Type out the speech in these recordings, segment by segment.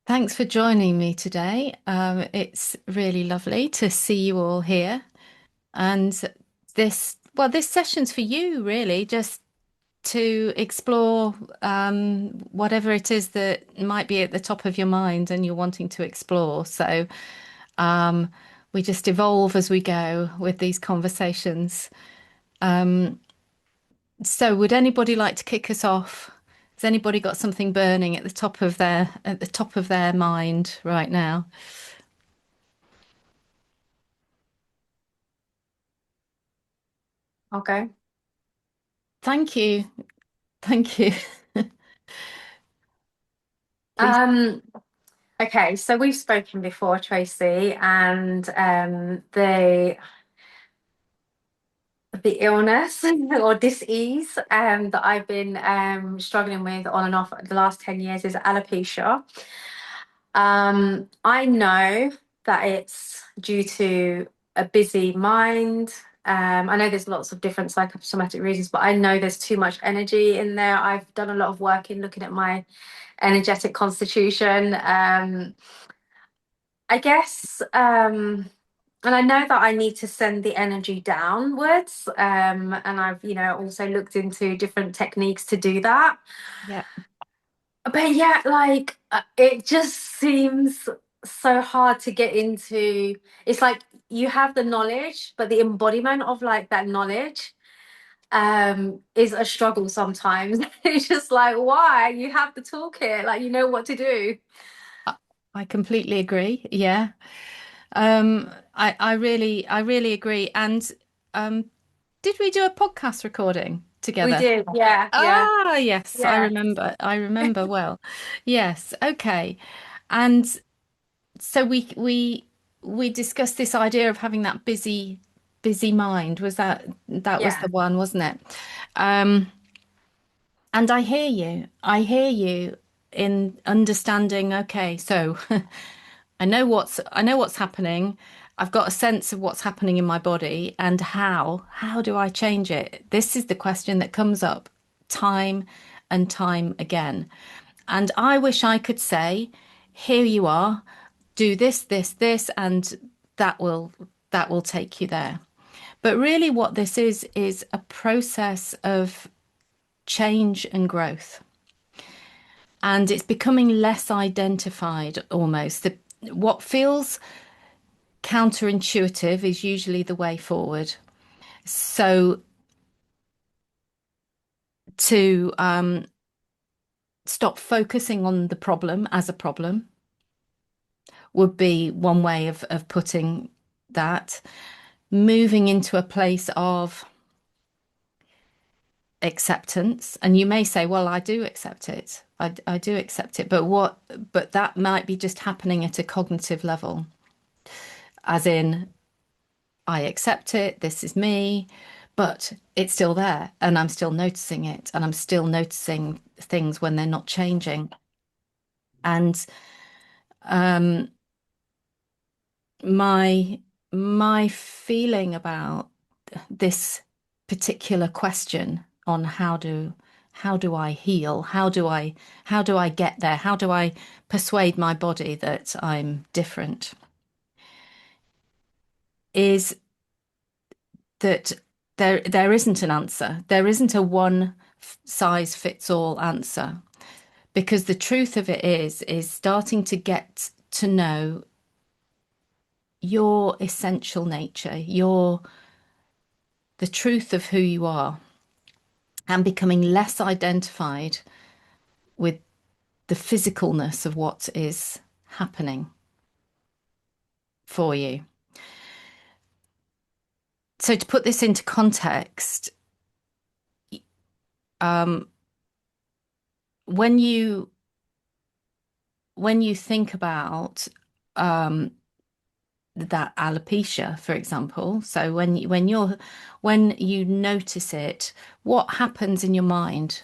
Thanks for joining me today. It's really lovely to see you all here. And this session's for you, really, just to explore whatever it is that might be at the top of your mind and you're wanting to explore. So um, we just evolve as we go with these conversations. So would anybody like to kick us off? Has anybody got something burning at the top of their mind right now? Okay. Thank you. Thank you. Please. Um, okay, so we've spoken before, Tracy, and the illness or dis-ease that I've been struggling with on and off the last 10 years is alopecia. I know that it's due to a busy mind. I know there's lots of different psychosomatic reasons, but I know there's too much energy in there. I've done a lot of work in looking at my energetic constitution. I guess, and I know that I need to send the energy downwards. And I've, also looked into different techniques to do that. Yeah. But yeah, it just seems so hard to get into. It's like you have the knowledge, but the embodiment of like that knowledge is a struggle sometimes. It's just like, why? You have the toolkit, like you know what to do. I I completely agree. Yeah. I really agree. And um, did we do a podcast recording We together? did, yeah, yeah, Ah, yes, I yeah. remember. I remember well. Yes. Okay. And so we discussed this idea of having that busy mind. That was Yeah. the one, wasn't it? Um, And I hear you. I hear you in understanding, okay, so I know what's happening. I've got a sense of what's happening in my body and how do I change it? This is the question that comes up time and time again. And I wish I could say, here you are, do this, and that will that will take you there. But really what this is a process of change and growth. And it's becoming less identified almost. What feels counterintuitive is usually the way forward. So to stop focusing on the problem as a problem would be one way of putting that. Moving into a place of acceptance. And you may say, well, I do accept it. I do accept it. But that might be just happening at a cognitive level, as in, I accept it, this is me, but it's still there and I'm still noticing it and I'm still noticing things when they're not changing. And um, my my feeling about this particular question on how do I heal? How do I get there? How do I persuade my body that I'm different? Is that there isn't an answer. There isn't a one size fits all answer because the truth of it is starting to get to know your essential nature, your the truth of who you are, and becoming less identified with the physicalness of what is happening for you. So to put this into context, um, when you when you think about um, that alopecia, for example. So when you notice it, what happens in your mind?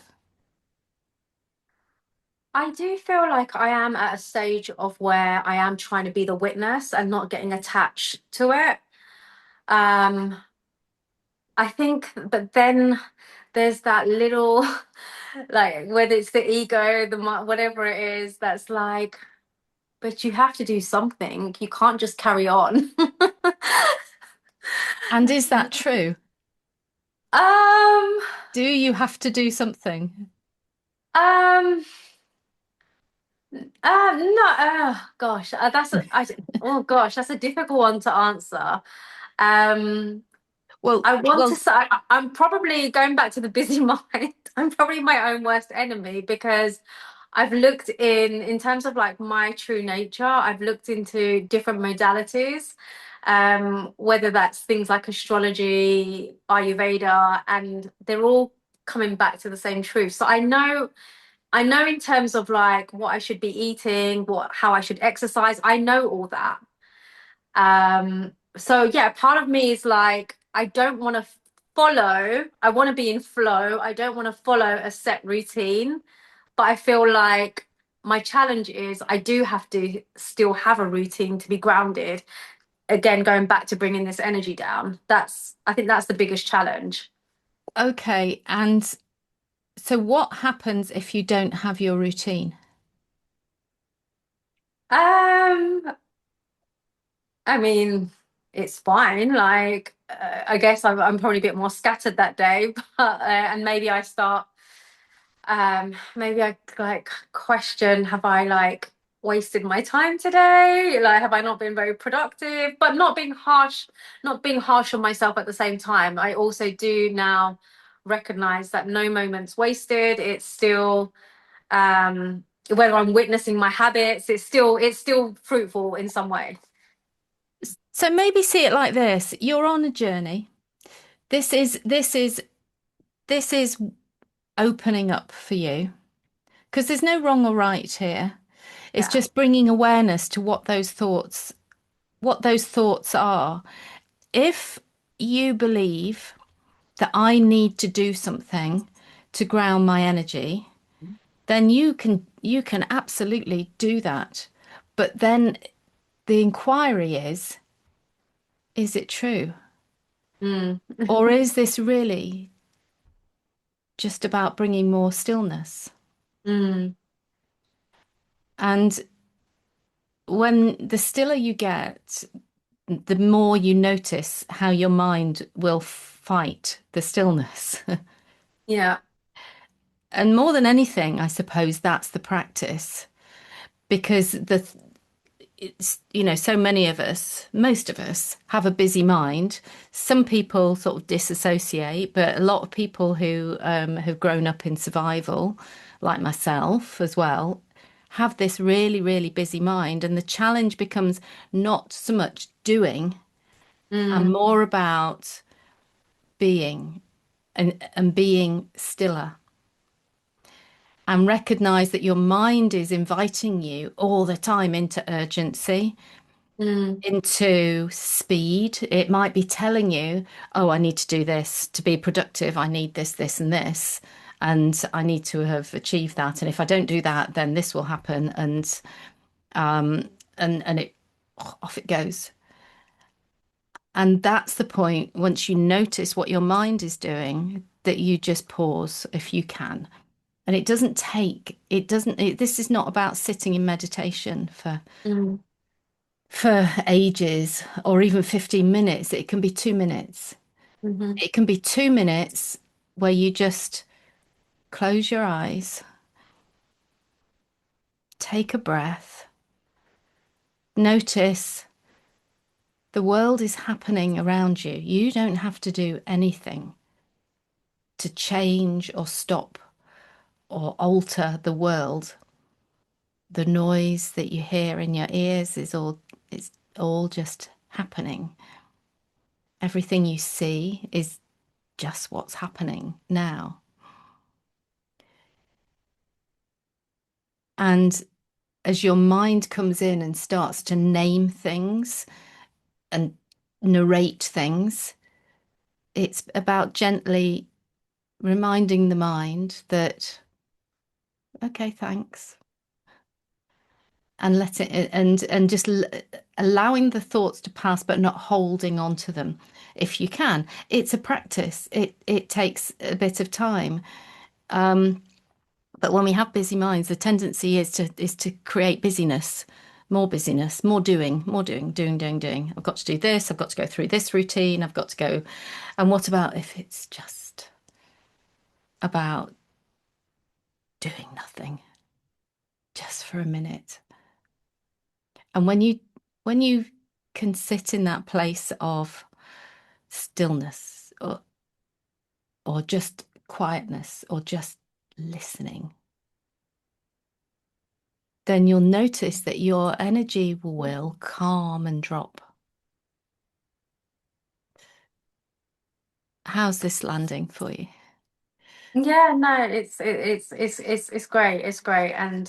I do feel like I am at a stage of where I am trying to be the witness and not getting attached to it. Um, I think, but then there's that like whether it's the ego, whatever it is, that's like, but you have to do something. You can't just carry on. And is that true? Um, Do you have to do something? um, no, gosh, oh gosh, that's a difficult one to answer. Um, Well, I want to well, say I'm probably going back to the busy mind. I'm probably my own worst enemy because I've looked in terms of like my true nature, I've looked into different modalities, whether that's things like astrology, Ayurveda, and they're all coming back to the same truth. So I know in terms of like what I should be eating, what how I should exercise, I know all that. So yeah, part of me is like, I don't want to follow, I want to be in flow. I don't want to follow a set routine, but I feel like my challenge is I do have to still have a routine to be grounded. Again, going back to bringing this energy down. I think that's the biggest challenge. okay. And so what happens if you don't have your routine? Um, I mean, it's fine. Like, I guess I'm probably a bit more scattered that day, but and maybe I start. Maybe I like question, have I like wasted my time today? Like, have I not been very productive? But not being harsh on myself at the same time. I also do now recognize that no moment's wasted. It's still whether I'm witnessing my habits, it's still fruitful in some way. So maybe see it like this. You're on a journey. This is opening up for you because there's no wrong or right here. It's Yeah. just bringing awareness to what those thoughts are. If you believe that I need to do something to ground my energy, then you can absolutely do that. But then the inquiry is it true? Mm. Or is this really just about bringing more stillness? Mm. And when the stiller you get, the more you notice how your mind will fight the stillness. Yeah. And more than anything, I suppose that's the practice because it's, so many of us, most of us have a busy mind. Some people sort of disassociate, but a lot of people who have grown up in survival, like myself as well, have this really, really busy mind. And the challenge becomes not so much doing and Mm. more about being and being stiller and recognize that your mind is inviting you all the time into urgency, Mm. into speed. It might be telling you, oh, I need to do this to be productive. I need this, this, and this. And I need to have achieved that. And if I don't do that, then this will happen. And it off it goes. And that's the point, once you notice what your mind is doing, that you just pause if you can. And this is not about sitting in meditation Mm. for ages or even 15 minutes. It can be 2 minutes. Mhm. It can be 2 minutes where you just close your eyes, take a breath, notice the world is happening around you. You don't have to do anything to change or stop or alter the world. The noise that you hear in your ears is all just happening. Everything you see is just what's happening now. And as your mind comes in and starts to name things and narrate things, it's about gently reminding the mind that, okay, thanks, and let it and just allowing the thoughts to pass, but not holding on to them. If you can, it's a practice. It takes a bit of time. But when we have busy minds, the tendency is to create busyness more busyness, more doing. I've got to do this, I've got to go through this routine, I've got to go. And what about if it's just about doing nothing, just for a minute? And when you can sit in that place of stillness or just quietness or just listening, then you'll notice that your energy will calm and drop. How's this landing for you? Yeah, no, it's great. It's great. And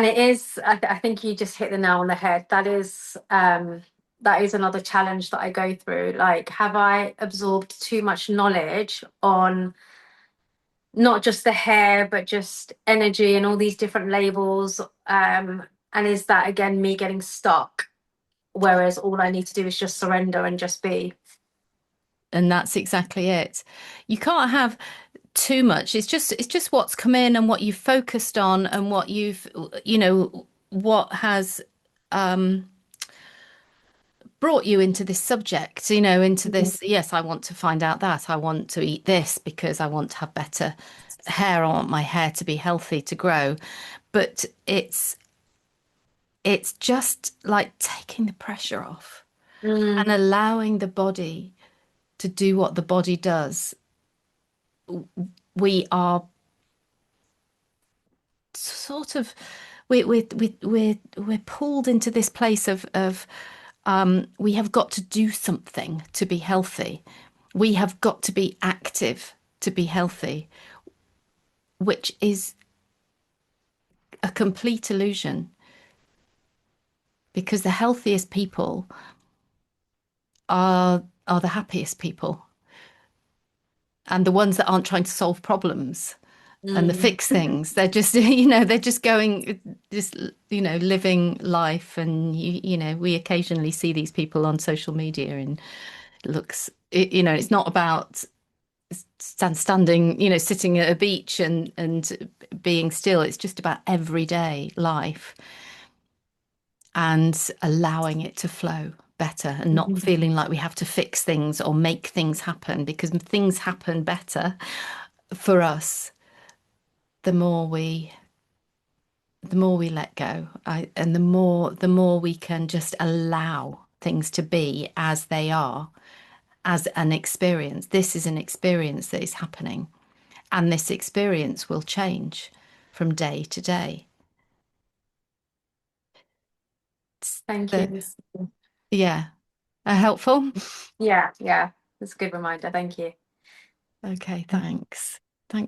it is, I think you just hit the nail on the head. That is another challenge that I go through. Like, have I absorbed too much knowledge on not just the hair, but just energy and all these different labels? And is that again me getting stuck? Whereas all I need to do is just surrender and just be. And that's exactly it. You can't have too much. It's just what's come in and what you've focused on and what what has um brought you into this subject, into Mhm. this, yes, I want to find out that. I want to eat this because I want to have better hair. I want my hair to be healthy, to grow. But it's just like taking the pressure off Mm, and allowing the body to do what the body does. We are sort of we're pulled into this place of we have got to do something to be healthy. We have got to be active to be healthy, which is a complete illusion because the healthiest people are the happiest people and the ones that aren't trying to solve problems and the mm. fix things. They're just, they're just going, just, living life. And, we occasionally see these people on social media and it looks, it's not about standing, sitting at a beach and being still. It's just about everyday life and allowing it to flow better and not Mhm. feeling like we have to fix things or make things happen because things happen better for us the more we let go. And the more we can just allow things to be as they are, as an experience. This is an experience that is happening, and this experience will change from day to day. Thank So, you. yeah, helpful. Yeah, yeah. That's a good reminder. Thank you. Okay, thanks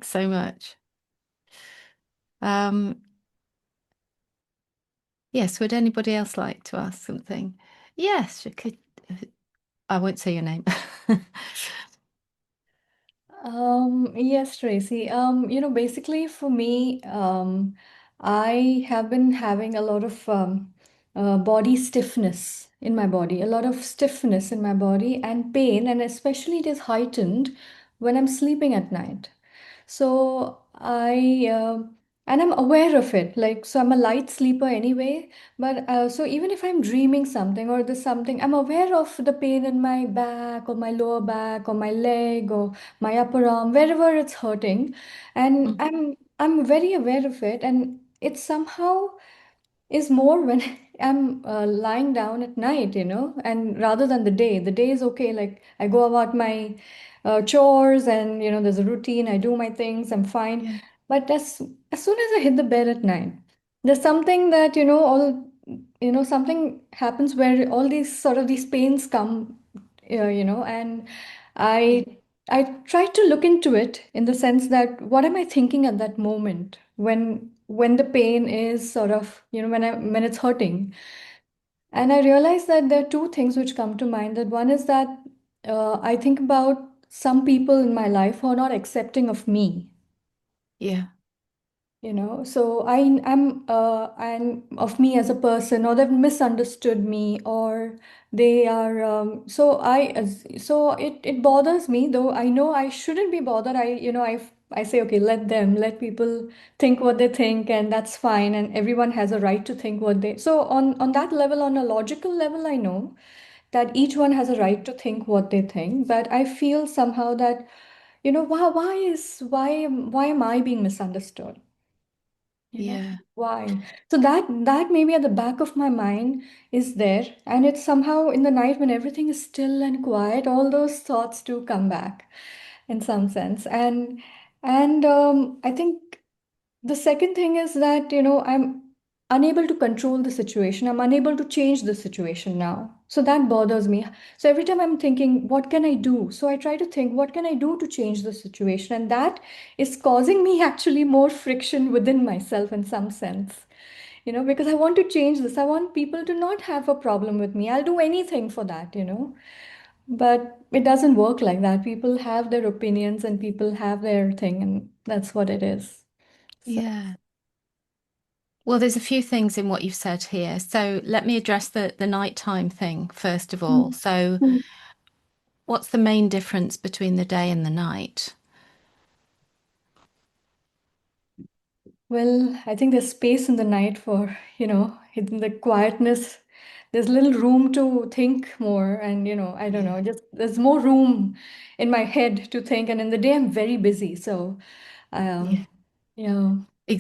so much. Um, yes, would anybody else like to ask something? Yes, you could. I won't say your name. Yes, Tracy. Basically for me, I have been having a lot of body stiffness in my body, a lot of stiffness in my body and pain, and especially it is heightened when I'm sleeping at night. So and I'm aware of it. Like, so I'm a light sleeper anyway. But so even if I'm dreaming something or there's something, I'm aware of the pain in my back or my lower back or my leg or my upper arm, wherever it's hurting. And Mm, I'm very aware of it. And it somehow is more when I'm lying down at night, and rather than the day. The day is okay. Like I go about my chores and there's a routine. I do my things. I'm fine. yeah, But as soon as I hit the bed at night, there's something that something happens where all these sort of these pains come, and yeah, I I try to look into it in the sense that what am I thinking at that moment when the pain is sort of, when it's hurting. And I realize that there are two things which come to mind. That one is that I think about some people in my life who are not accepting of me, yeah, so I'm of me as a person, or they've misunderstood me, or they are so it bothers me, though I know I shouldn't be bothered. I say, okay, let them, let people think what they think, and that's fine. And everyone has a right to think what they. So on that level, on a logical level, I know that each one has a right to think what they think. But I feel somehow that, why am I being misunderstood? Yeah. Why? So that maybe at the back of my mind is there, and it's somehow in the night when everything is still and quiet, all those thoughts do come back in some sense. And I think the second thing is that, I'm unable to control the situation. I'm unable to change the situation now. So that bothers me. So every time I'm thinking, what can I do? So I try to think, what can I do to change the situation? And that is causing me actually more friction within myself in some sense. Because I want to change this. I want people to not have a problem with me. I'll do anything for that. But it doesn't work like that. People have their opinions and people have their thing, and that's what it is. So. Yeah. Well, there's a few things in what you've said here. So let me address the nighttime thing first of all. Mm. So Mm. what's the main difference between the day and the night? Well, I think there's space in the night for, in the quietness, there's little room to think more. And, I don't Yeah. know, just there's more room in my head to think. And in the day, I'm very busy. So, Yeah. um, yeah.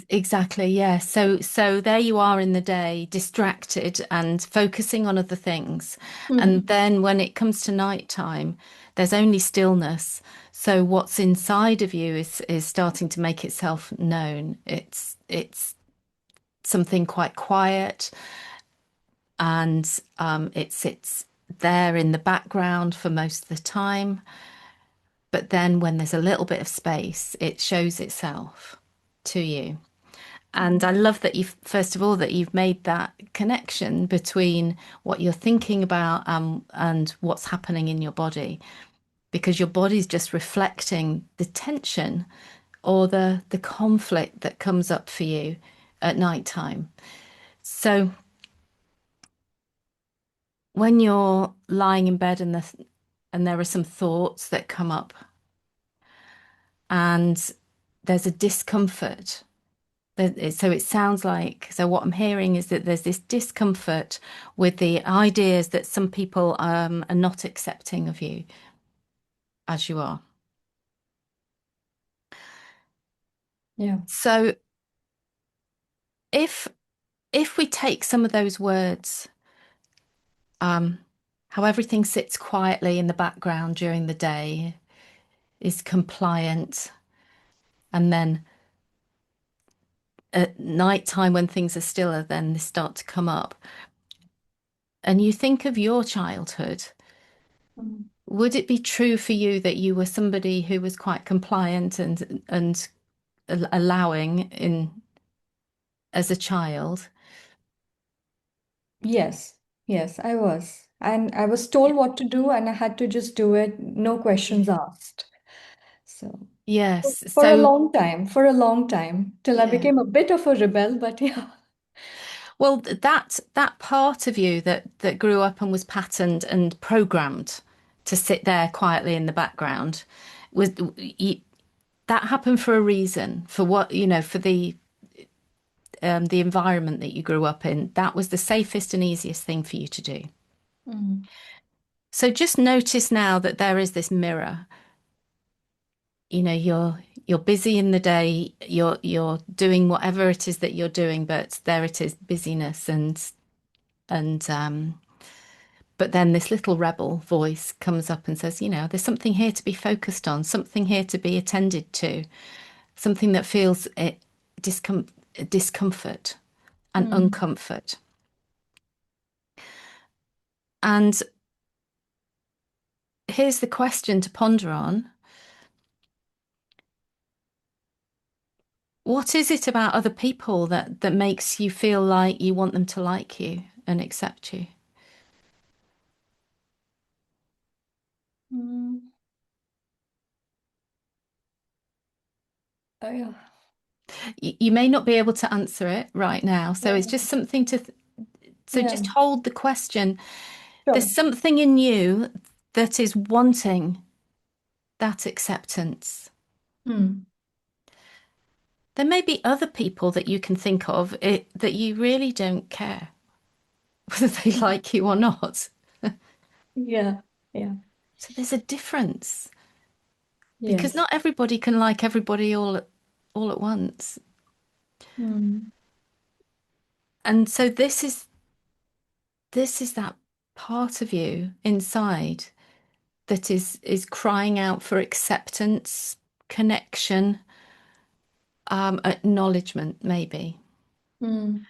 Exactly, yeah. So there you are in the day, distracted and focusing on other things. And Mm. then when it comes to nighttime, there's only stillness. So what's inside of you is starting to make itself known. It's something quite quiet, and it sits there in the background for most of the time. But then when there's a little bit of space, it shows itself to you. And I love that you've, first of all, that you've made that connection between what you're thinking about and what's happening in your body, because your body's just reflecting the tension or the conflict that comes up for you at night time. So when you're lying in bed and there are some thoughts that come up and there's a discomfort. So it sounds like, so what I'm hearing is that there's this discomfort with the ideas that some people are not accepting of you as you are. Yeah. So if if we take some of those words, um, how everything sits quietly in the background during the day, is compliant, and then at night time when things are stiller, then they start to come up. And you think of your childhood. Mm. Would it be true for you that you were somebody who was quite compliant and allowing in as a child? Yes. Yes, I was. And I was told what to do, and I had to just do it, no questions Yeah. asked. So. Yes. So For a long time, till I yeah. became a bit of a rebel, but yeah. Well, that part of you that grew up and was patterned and programmed to sit there quietly in the background was y that happened for a reason, for what, for the environment that you grew up in. That was the safest and easiest thing for you to do. Mm. So just notice now that there is this mirror. You're busy in the day, you're doing whatever it is that you're doing, but there it is, busyness and but then this little rebel voice comes up and says, there's something here to be focused on, something here to be attended to, something that feels discom discomfort and Mm. uncomfort. And here's the question to ponder on. What is it about other people that makes you feel like you want them to like you and accept you? Mm. Yeah. You may not be able to answer it right now, so it's just something so Yeah. just hold the question. There's Sure. something in you that is wanting that acceptance. Mm. There may be other people that you can think of that you really don't care whether they like you or not. Yeah. Yeah. So there's a difference because Yes. not everybody can like everybody all at once. Mm. And so this is that part of you inside that is crying out for acceptance, connection, acknowledgement, maybe. Mm.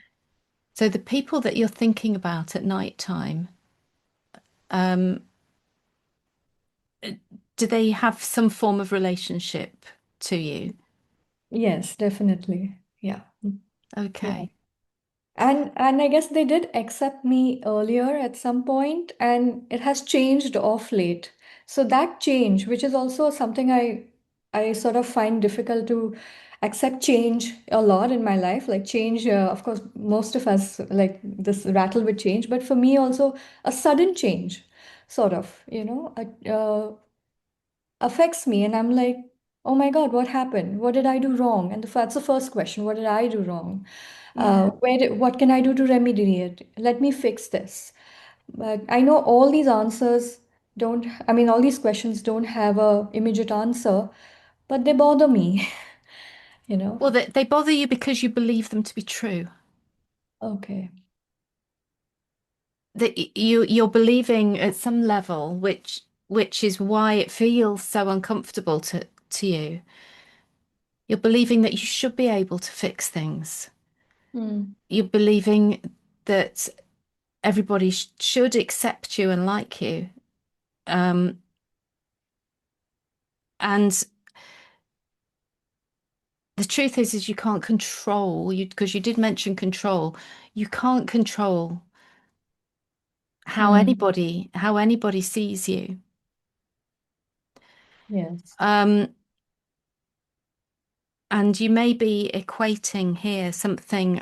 So the people that you're thinking about at night time, um, do they have some form of relationship to you? Yes, definitely. Yeah. Yeah. Okay. And I guess they did accept me earlier at some point, and it has changed off late. So that change, which is also something I sort of find difficult to accept change a lot in my life. Like change, of course, most of us like this rattle with change, but for me also a sudden change, sort of, affects me, and I'm like, oh my God, what happened? What did I do wrong? And that's the first question. What did I do wrong? Yeah. What can I do to remediate? Let me fix this. But I know all these answers don't, I mean, all these questions don't have a immediate answer, but they bother me, you know? Well, they bother you because you believe them to be true. Okay. That you're believing at some level, which is why it feels so uncomfortable to you. You're believing that you should be able to fix things. Hmm. You're believing that everybody should accept you and like you. Um, and the truth is you can't control you because you did mention control. You can't control Hmm. how anybody sees you. Yes. Um, and you may be equating here something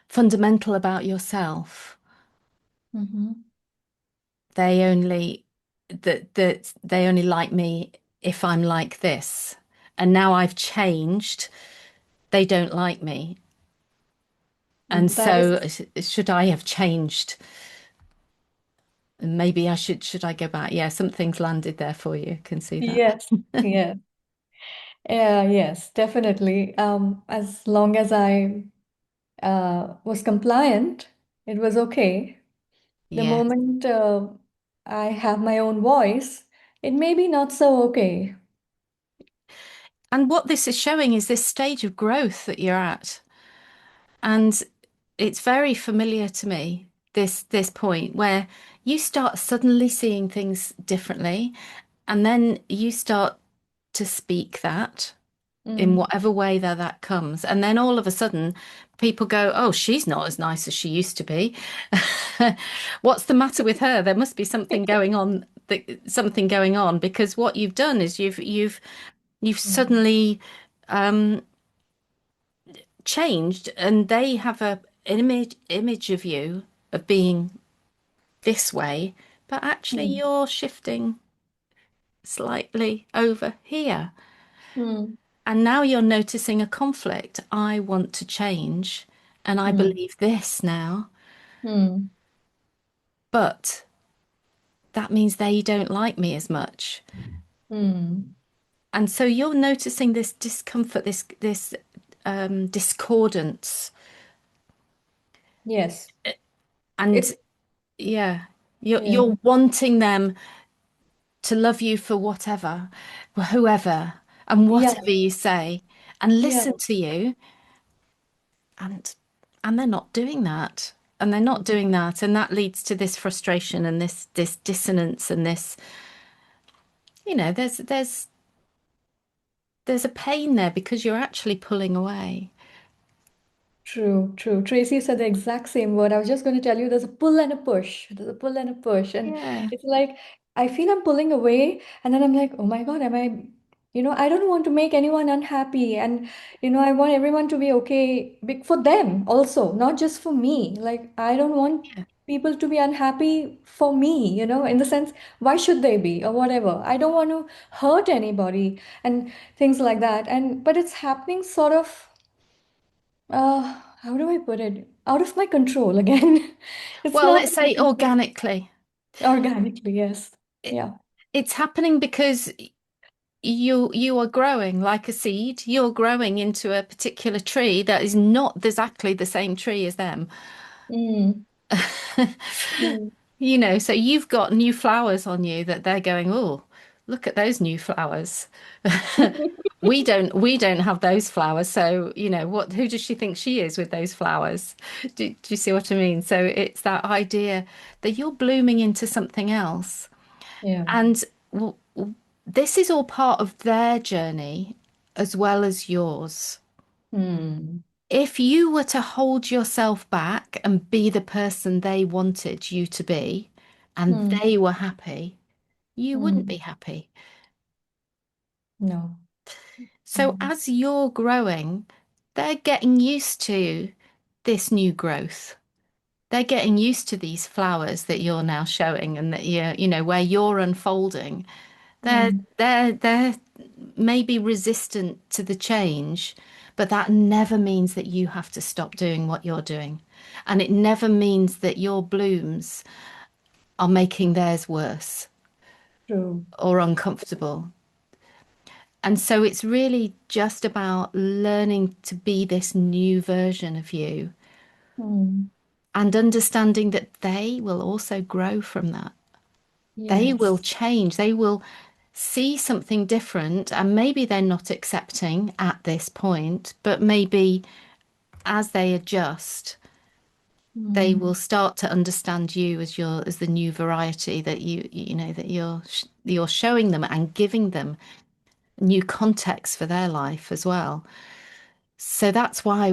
fundamental about yourself. Mm-hmm. They only that they only like me if I'm like this. And now I've changed, they don't like me. And That is, so should I have changed? Maybe I should I go back? Yeah, something's landed there for you. Can see that. yes. Yeah. Yeah, yes, definitely. As long as I was compliant, it was okay. The Yeah. moment I have my own voice, it may be not so okay. And what this is showing is this stage of growth that you're at. And it's very familiar to me, this point where you start suddenly seeing things differently, and then you start to speak that in Mm. whatever way that comes. And then all of a sudden, people go, "Oh, she's not as nice as she used to be. What's the matter with her? There must be something going on, something going on, because what you've done is you've Mm. suddenly um, changed, and they have an image of you of being this way, but actually Mm. you're shifting slightly over here. Mm. And now you're noticing a conflict. I want to change, and I Mm. believe this now, Mm. but that means they don't like me as much. Mm. And so you're noticing this discomfort, this discordance, Yes. and It, yeah, you're yeah. you're wanting them to love you for whatever, whoever, and Yeah. whatever you say, and Yeah. listen to you, and and they're not doing that. And they're not doing that. And that leads to this frustration and this dissonance and this, there's a pain there because you're actually pulling away. True, true. Tracy said the exact same word. I was just going to tell you there's a pull and a push. There's a pull and a push. And Yeah. it's like I feel I'm pulling away, and then I'm like, oh my God, am I, I don't want to make anyone unhappy. And, I want everyone to be okay for them also, not just for me. Like, I don't want Yeah. people to be unhappy for me, in the sense, why should they be or whatever? I don't want to hurt anybody and things like that. And but it's happening sort of, how do I put it? Out of my control again. It's Well, not let's say organically. organically, yes. It, Yeah. it's happening because you are growing like a seed. You're growing into a particular tree that is not exactly the same tree as them. Mm, mm. So you've got new flowers on you that they're going, oh, look at those new flowers. We don't have those flowers. So, who does she think she is with those flowers? Do you see what I mean? So it's that idea that you're blooming into something else. Yeah. And this is all part of their journey as well as yours. Mm, If you were to hold yourself back and be the person they wanted you to be, and mm, they were happy, you wouldn't be mm. happy. No. So Mm, as you're growing, they're getting used to this new growth. They're getting used to these flowers that you're now showing and that where you're unfolding. They're mm. they're maybe resistant to the change, but that never means that you have to stop doing what you're doing. And it never means that your blooms are making theirs worse True. or uncomfortable. And so it's really just about learning to be this new version of you Mm. and understanding that they will also grow from that. They will Yes. change. They will see something different, and maybe they're not accepting at this point, but maybe as they adjust, they will Mm. start to understand you as the new variety that that you're showing them and giving them new context for their life as well. So that's why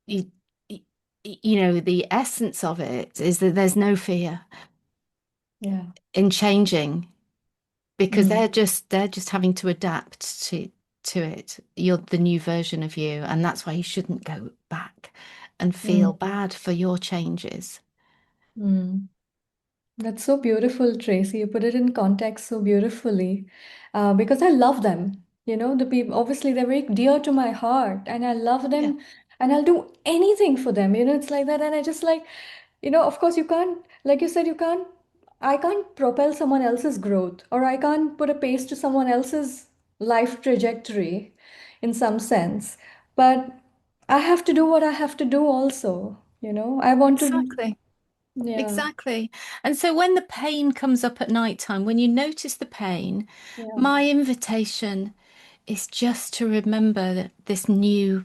you, the essence of it is that there's no fear Yeah. in changing because Mm. they're just having to adapt to it. You're the new version of you, and that's why you shouldn't go back and feel Mm. bad for your changes. Mm. That's so beautiful, Tracy. You put it in context so beautifully. Because I love them. The people, obviously, they're very dear to my heart, and I love Yeah, them, and I'll do anything for them. It's like that. And I just like, of course, you can't, like you said, I can't propel someone else's growth, or I can't put a pace to someone else's life trajectory in some sense. But I have to do what I have to do also. I want to, exactly. yeah, Exactly. And so when the pain comes up at night time, when you notice the pain, yeah. my invitation is just to remember that this new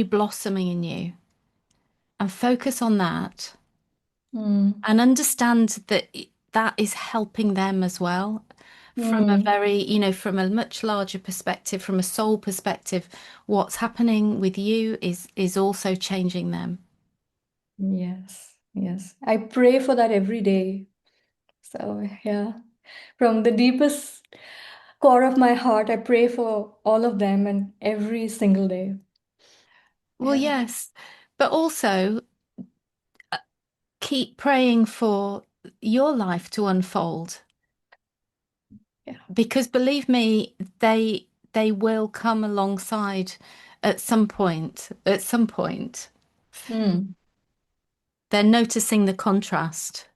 blossoming in you and focus on that Mm. and understand that that is helping them as well from a Mm. very, from a much larger perspective, from a soul perspective, what's happening with you is also changing them. Yes, yes. I pray for that every day. So, yeah, from the deepest core of my heart, I pray for all of them and every single day. Well, Yeah, yes, but also keep praying for your life to unfold yeah. because believe me, they will come alongside at some point. At some point, Mm. they're noticing the contrast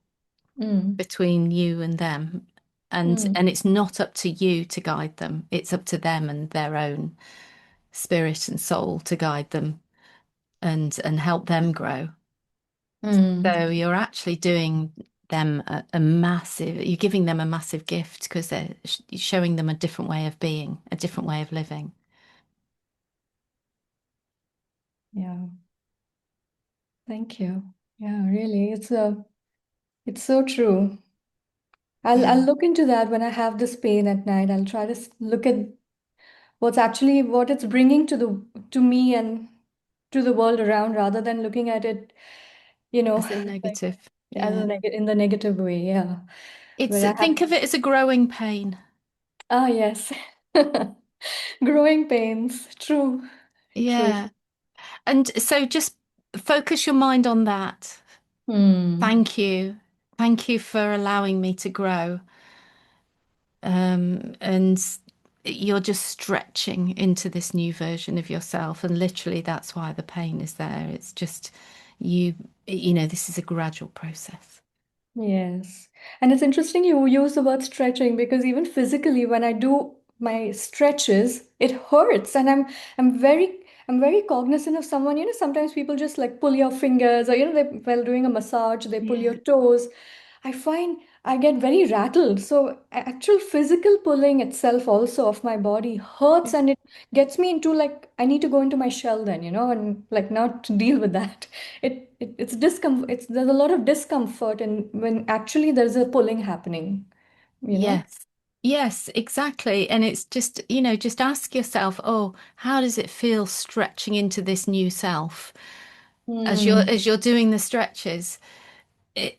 Mm. between you and them. Mm. And it's not up to you to guide them. It's up to them and their own spirit and soul to guide them and help them grow. Mm. So you're actually doing them a massive, you're giving them a massive gift because they're showing them a different way of being, a different way of living. Yeah, thank you. Yeah, really, it's so true. I'll Yeah. look into that when I have this pain at night. I'll try to look at what it's bringing to me and to the world around rather than looking at it, you know, As a like negative. as Yeah. in the negative way. Yeah. It's But I have, think of it as a growing pain. yes. Growing pains. True. True. Yeah. And so just Focus your mind on that. Hmm. Thank you. Thank you for allowing me to grow. And you're just stretching into this new version of yourself. And literally, that's why the pain is there. It's just you, this is a gradual process. Yes. And it's interesting you use the word stretching because even physically when I do my stretches, it hurts. And I'm very cognizant of someone, sometimes people just like pull your fingers or while doing a massage, they pull your Yeah. toes. I find I get very rattled. So actual physical pulling itself also of my body hurts and it gets me into like I need to go into my shell then, and like not to deal with that. It's discomfort. There's a lot of discomfort, and when actually there's a pulling happening, you know. Yes. Yes, exactly. And it's just, just ask yourself, oh, how does it feel stretching into this new self? Hmm. As you're doing the stretches, it,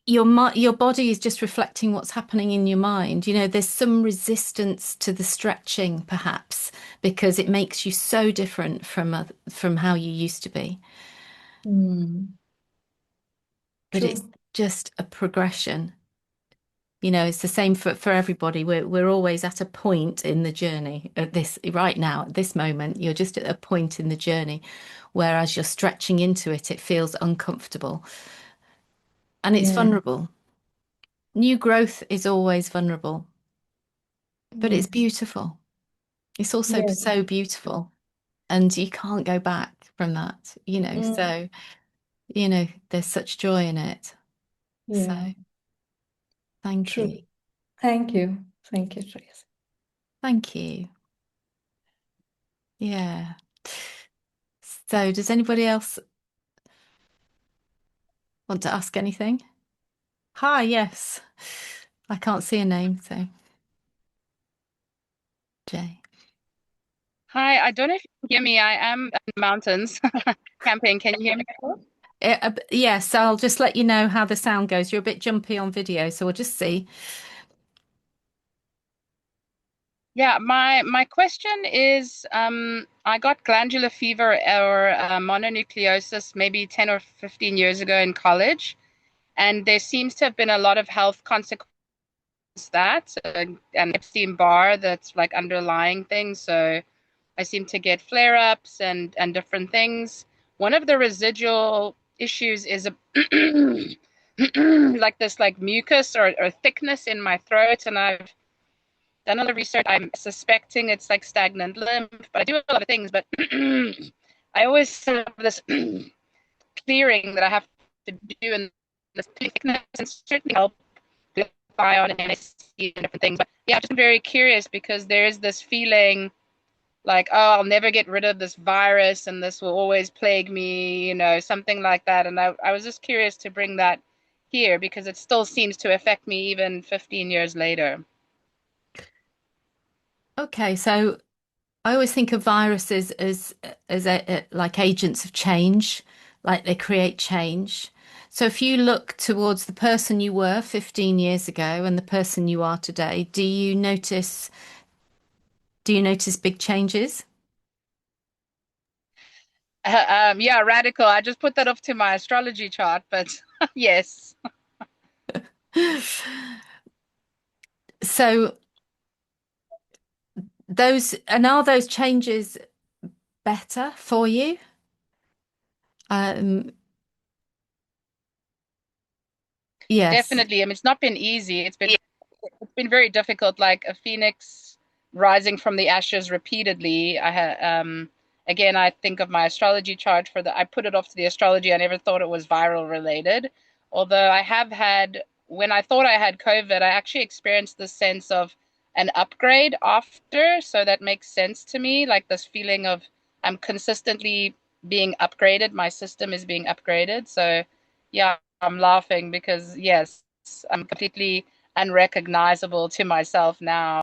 your body is just reflecting what's happening in your mind. There's some resistance to the stretching, perhaps, because it makes you so different from how you used to be. Hmm. But it's True. just a progression. It's the same for everybody. We're always at a point in the journey at this right now, at this moment, you're just at a point in the journey, whereas you're stretching into it, it feels uncomfortable and it's Yeah. vulnerable. New growth is always vulnerable, but it's Yes. beautiful. It's also Yes. so beautiful, and you can't go back from that, Mm. so, there's such joy in it. So, Yeah. thank you. True. Thank you. Thank you, Trace. Thank you. Yeah. So, does anybody else want to ask anything? Hi, yes. I can't see a name, so Jay. Hi, I don't know if you can hear me. I am in the mountains camping. Can you hear me? Yes, I'll just let you know how the sound goes. You're a bit jumpy on video, so we'll just see. Yeah, my question is, I got glandular fever or mononucleosis maybe 10 or 15 years ago in college, and there seems to have been a lot of health consequences to that, an Epstein-Barr that's like underlying things. So I seem to get flare-ups and different things. One of the residual issues is a like this like mucus or thickness in my throat, and I've done a lot of research. I'm suspecting it's like stagnant lymph, but I do a lot of things. But I always have this clearing that I have to do, and this thickness and certainly help glutathione and NSC and different things. But yeah, I'm just very curious because there is this feeling like, oh, I'll never get rid of this virus and this will always plague me, something like that. And I was just curious to bring that here because it still seems to affect me even 15 years later. Okay, so I always think of viruses like agents of change, like they create change. So if you look towards the person you were 15 years ago and the person you are today, do you notice big changes? Yeah, radical. I just put that up to my astrology chart, but yes, So are those changes better for you? Um, yes. definitely. I mean, it's not been easy. It's been very difficult, like a phoenix rising from the ashes repeatedly. Again, I think of my astrology chart I put it off to the astrology. I never thought it was viral related. Although I have had, when I thought I had COVID, I actually experienced this sense of an upgrade after. So that makes sense to me, like this feeling of I'm consistently being upgraded. My system is being upgraded. So yeah, I'm laughing because yes, I'm completely unrecognizable to myself now.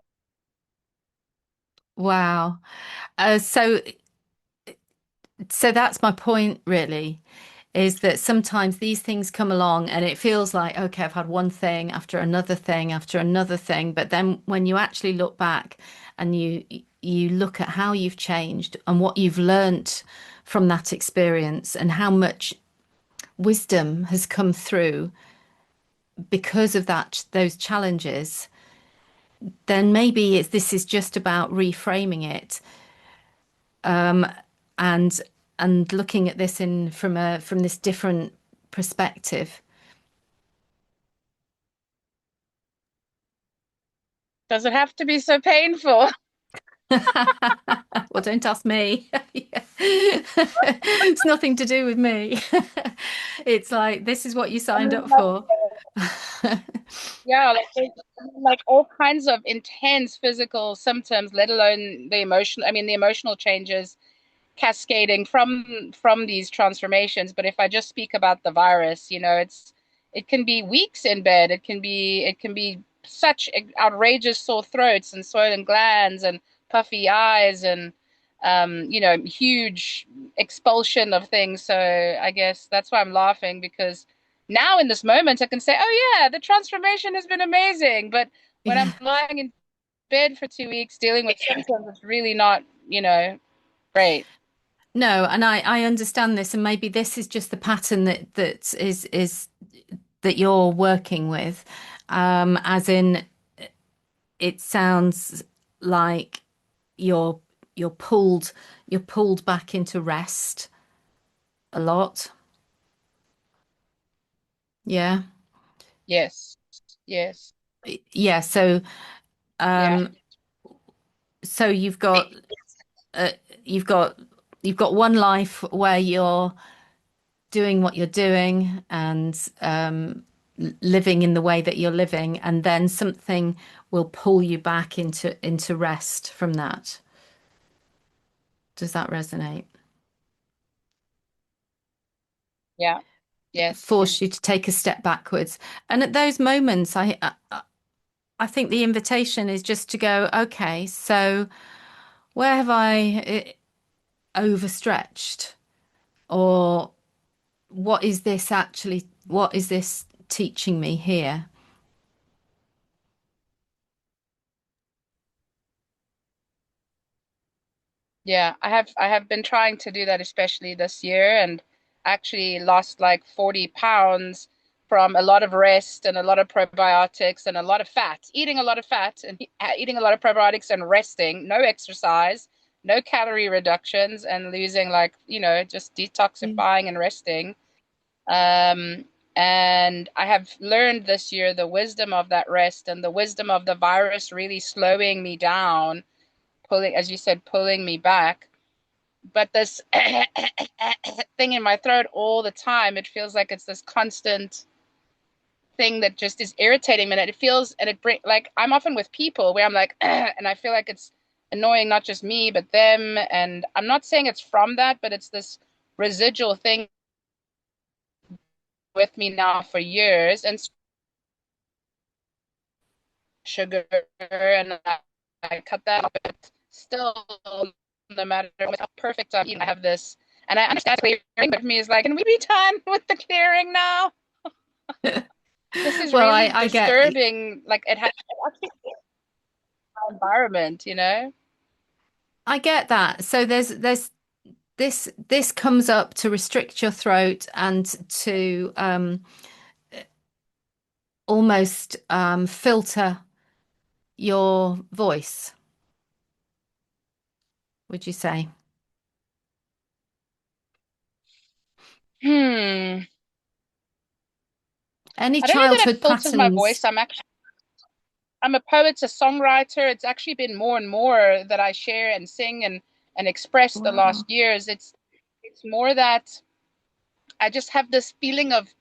Wow. So that's my point, really. is that sometimes these things come along and it feels like, okay, I've had one thing after another thing after another thing. But then when you actually look back and you look at how you've changed and what you've learnt from that experience and how much wisdom has come through because of those challenges, then maybe this is just about reframing it, and looking at this in from this different perspective. Does it have to be so painful? Well, don't ask me. It's nothing to do with me. It's like this is what you signed up for. Yeah, like all kinds of intense physical symptoms, let alone the emotional, I mean, the emotional changes cascading from these transformations. But if I just speak about the virus, it can be weeks in bed. It can be such outrageous sore throats and swollen glands and puffy eyes and huge expulsion of things. So I guess that's why I'm laughing, because now in this moment I can say, oh yeah, the transformation has been amazing. But when Yeah. I'm lying in bed for 2 weeks dealing with symptoms, it's really not, great. No, and I understand this, and maybe this is just the pattern that is that you're working with, as in it sounds like you're you're pulled you're pulled back into rest a lot. Yeah. Yes. Yes. Yeah, so Yeah. um so uh, you've got you've got one life where you're doing what you're doing and living in the way that you're living, and then something will pull you back into rest from that. Does that resonate? Yeah. Yes. Force you to take a step backwards. And at those moments, I think the invitation is just to go, okay, so where have I overstretched? Or what is this teaching me here? Yeah. I have been trying to do that, especially this year, and actually lost like 40 pounds from a lot of rest and a lot of probiotics and a lot of fat, eating a lot of fat and eating a lot of probiotics and resting, no exercise, no calorie reductions, and losing, like, just detoxifying and resting. Um, and I have learned this year the wisdom of that rest and the wisdom of the virus really slowing me down, pulling, as you said, pulling me back. But this thing in my throat all the time, it feels like it's this constant thing that just is irritating me. And it feels, and it bring like I'm often with people where I'm like, and I feel like it's annoying not just me but them. And I'm not saying it's from that, but it's this residual thing with me now for years. And sugar, and I cut that out, but still, no matter how perfect I'm eating, I have this. And I understand clearing, but for me, is like, can we be done with the clearing now? This is Well, really I get disturbing. Like, it has actually my environment. I get that. So there's this comes up to restrict your throat and to almost filter your voice, would you say? Hmm. Any I don't know that it childhood filters my patterns? voice. I'm a poet, a songwriter. It's actually been more and more that I share and sing and express the Wow. last years. It's more that I just have this feeling of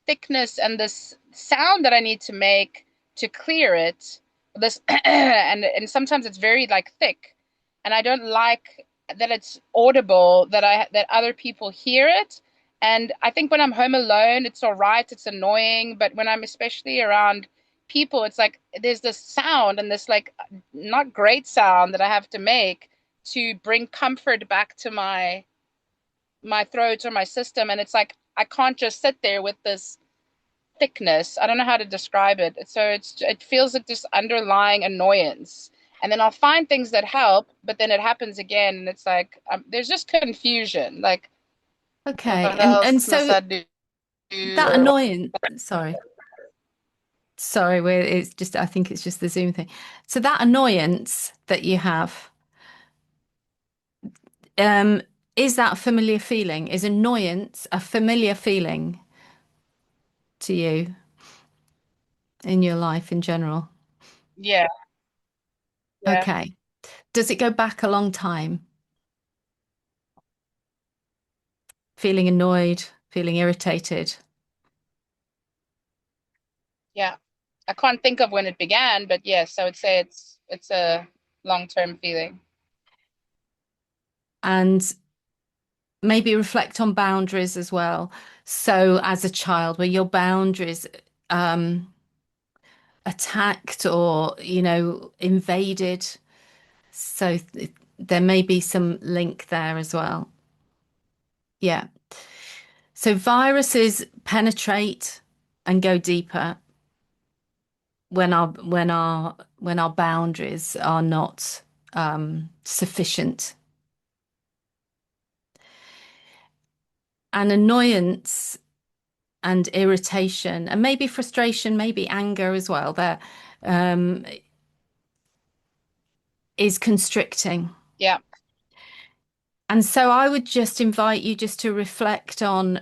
thickness and this sound that I need to make to clear it. This and sometimes it's very like thick, and I don't like that it's audible, that other people hear it. And I think when I'm home alone, it's all right. It's annoying, but when I'm especially around people, it's like there's this sound and this like not great sound that I have to make to bring comfort back to my throat or my system. And it's like I can't just sit there with this thickness. I don't know how to describe it. So it feels like this underlying annoyance. And then I'll find things that help, but then it happens again, and it's like there's just confusion. Like, Okay. what And else must so I do? that Or annoyance, sorry, it's just, I think it's just the Zoom thing. So that annoyance that you have, um, is that a familiar feeling? Is annoyance a familiar feeling to you in your life in general? yeah, yeah, Okay. Does it go back a long time? Feeling annoyed, feeling irritated? yeah. I can't think of when it began, but yes, I would say it's a long-term feeling. And maybe reflect on boundaries as well. So as a child, were your boundaries um, attacked or, invaded? So there may be some link there as well. Yeah. So viruses penetrate and go deeper when our boundaries are not sufficient. And annoyance and irritation and maybe frustration, maybe anger as well, there um, is constricting. Yeah, And so I would just invite you just to reflect on,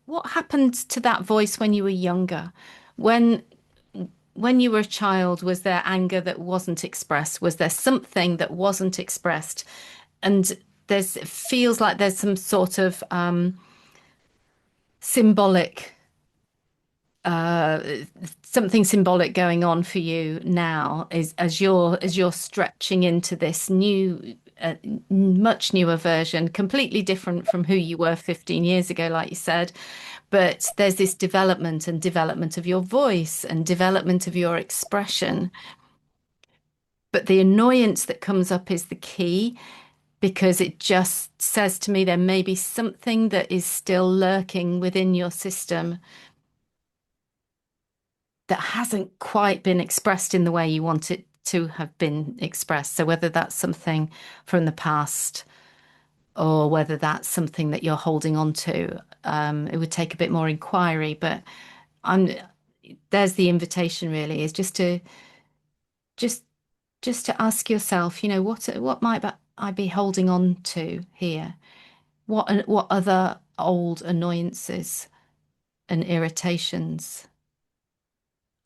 what happened to that voice when you were younger? When when you were a child, was there anger that wasn't expressed? Was there something that wasn't expressed? And it feels like there's some sort of symbolic uh, something symbolic going on for you now is as you're stretching into this new much newer version, completely different from who you were 15 years ago, like you said. But there's this development of your voice and development of your expression. But the annoyance that comes up is the key because it just says to me there may be something that is still lurking within your system that hasn't quite been expressed in the way you want it to have been expressed. So whether that's something from the past or whether that's something that you're holding on to, it would take a bit more inquiry. But I'm there's the invitation really is just just to ask yourself, what might I be holding on to here? What other old annoyances and irritations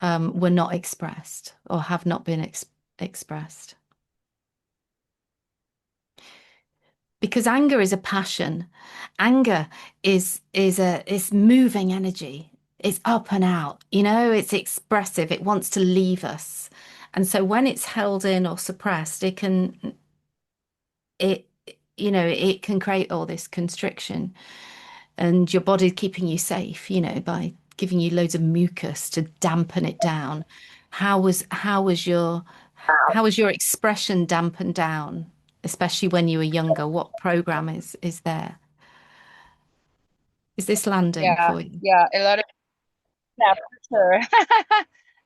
were not expressed or have not been expressed. Because anger is a passion. Anger is moving energy. It's up and out, it's expressive. It wants to leave us. And so when it's held in or suppressed, it it can create all this constriction and your body keeping you safe, by giving you loads of mucus to dampen it down. How was your expression dampened down, especially when you were younger? What program is there? Is this landing yeah, for you? yeah. A lot of yeah, for sure.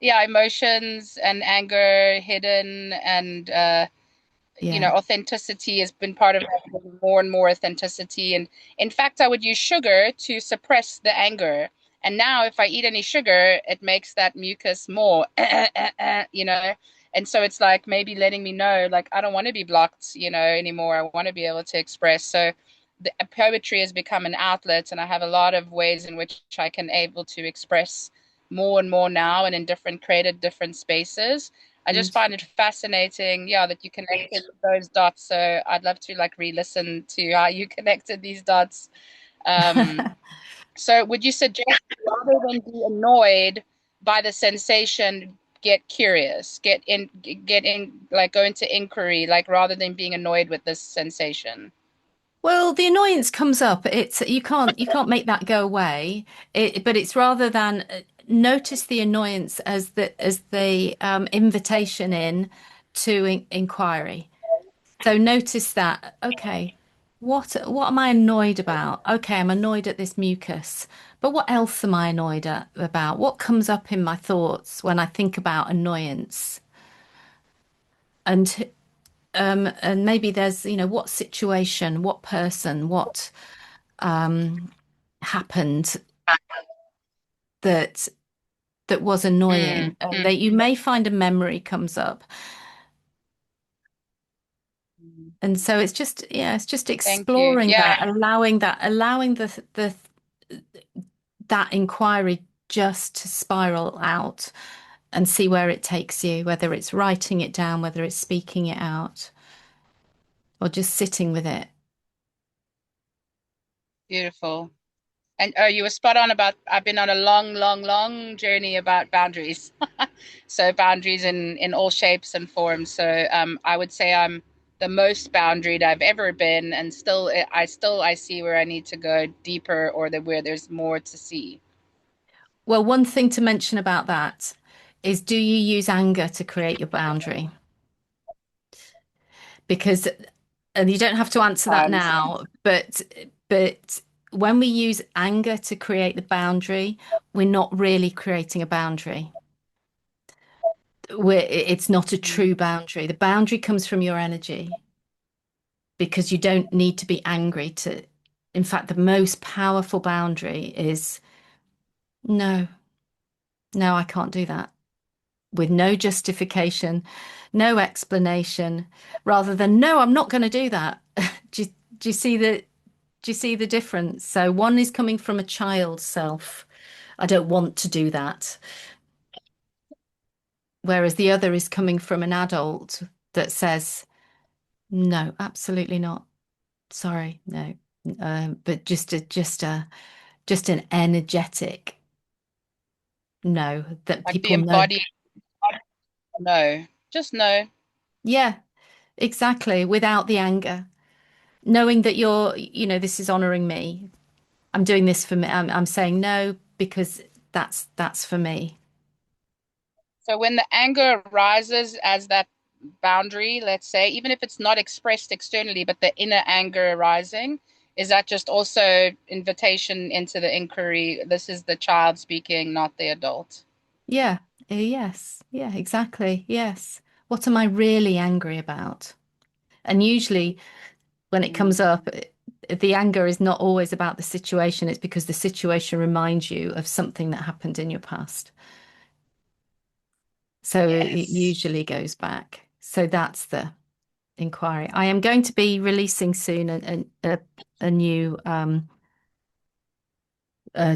Yeah, emotions and anger hidden, and Yeah. authenticity has been part of that, more and more authenticity. And in fact, I would use sugar to suppress the anger. And now, if I eat any sugar, it makes that mucus more, And so it's like maybe letting me know, like, I don't want to be blocked, anymore. I want to be able to express. So the poetry has become an outlet, and I have a lot of ways in which I can able to express more and more now, and in different created different spaces. I just find Beautiful. it fascinating, yeah, that you connected those dots. So I'd love to like re-listen to how you connected these dots. Um, so would you suggest rather than be annoyed by the sensation, get curious, like go into inquiry, like rather than being annoyed with this sensation? Well, the annoyance comes up. It's you can't make that go away. But it's rather than notice the annoyance as the invitation in to inquiry. So notice that, okay, what am I annoyed about? Okay, I'm annoyed at this mucus, but what else am I annoyed about? What comes up in my thoughts when I think about annoyance? And and maybe there's, what situation, what person, what happened that was Mm, annoying. mm, That you may find a memory comes up. mm. And so it's just, yeah, it's just Thank you. exploring Yeah, that, allowing that inquiry just to spiral out and see where it takes you, whether it's writing it down, whether it's speaking it out, or just sitting with it. beautiful. And you were spot on about I've been on a long, long, long journey about boundaries. So boundaries in all shapes and forms. So I would say I'm the most boundaried I've ever been, and I see where I need to go deeper, or where there's more to see. Well, one thing to mention about that is, do you use anger to create your boundary? Because, and you don't have to answer that Times. now, but when we use anger to create the boundary, we're not really creating a boundary. It's not a Mm, true boundary. The boundary comes from your energy because you don't need to be angry to. In fact, the most powerful boundary is no, no, I can't do that, with no justification, no explanation, rather than no, I'm not going to do that. Do you see do you see the difference? So one is coming from a child self. I don't want to do that. Whereas the other is coming from an adult that says, no, absolutely not. Sorry, no. But just an energetic no that like the people know. embodied no, just no. Yeah, exactly. Without the anger, knowing that this is honoring me. I'm doing this for me. I'm saying no because that's for me. So when the anger arises as that boundary, let's say, even if it's not expressed externally, but the inner anger arising, is that just also invitation into the inquiry? This is the child speaking, not the adult. Yeah. Yes. Yeah, exactly. Yes. What am I really angry about? And usually when it comes Mm, up, the anger is not always about the situation. It's because the situation reminds you of something that happened in your past. So it yes. usually goes back. So that's the inquiry. I am going to be releasing soon a new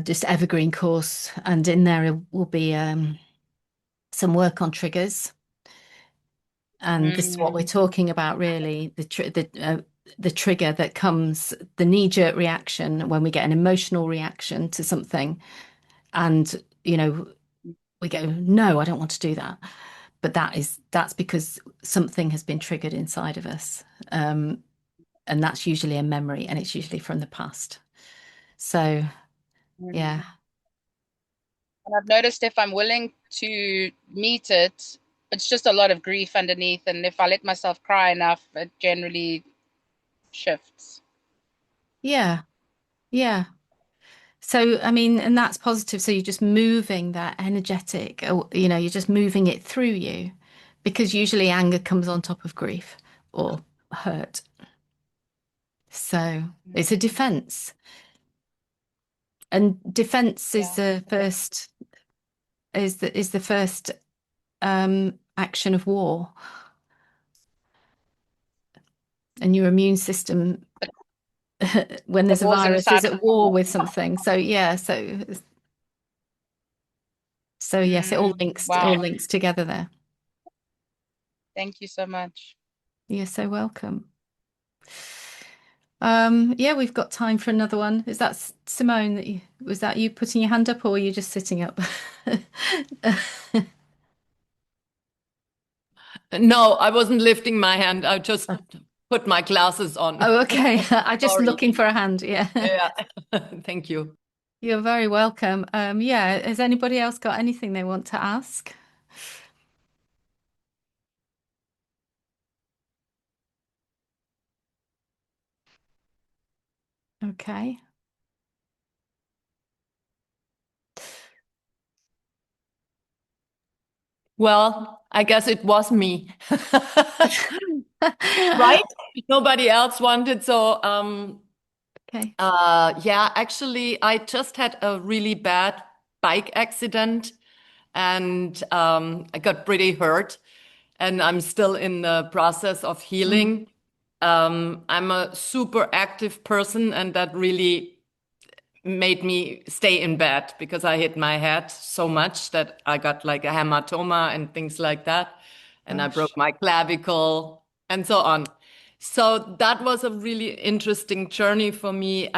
just evergreen course, and in there will be some work on triggers. And this is what we're Mm, talking about, really, the trigger that comes, the knee-jerk reaction when we get an emotional reaction to something, and we go, no, I don't want to do that. But that's because something has been triggered inside of us. And that's usually a memory, and it's usually from the past. So yeah. mm. And I've noticed if I'm willing to meet it, it's just a lot of grief underneath. And if I let myself cry enough, it generally shifts. Yeah. Yeah. So, I mean, and that's positive. So you're just moving that energetic, you're just moving it through you, because usually anger comes on top of grief or hurt. So it's a Mm, defense. And defense is yeah. the first is the first action of war. And your immune system, when The there's a war's virus, is inside. at war with something. So yeah, so yes, it all Wow. links together there. Thank you so much. You're so welcome. Yeah, we've got time for another one. Is that Simone was that you putting your hand up, or were you just sitting up? No, I wasn't lifting my hand. I just put my glasses on. Oh, okay. I just Sorry. looking for a hand. Yeah. Yeah. Thank you. You're very welcome. Yeah, has anybody else got anything they want to ask? Okay. Well, I guess it was me. Right? Nobody else wanted. So, Okay. yeah, actually, I just had a really bad bike accident and I got pretty hurt, and I'm still in the process of Mm. healing. I'm a super active person, and that really made me stay in bed because I hit my head so much that I got like a hematoma and things like that. And I broke Gosh. my clavicle and so on. So that was a really interesting journey for me.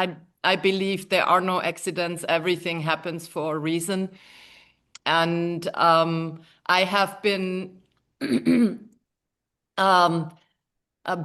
I believe there are no accidents. Everything happens for a reason. And I have been um,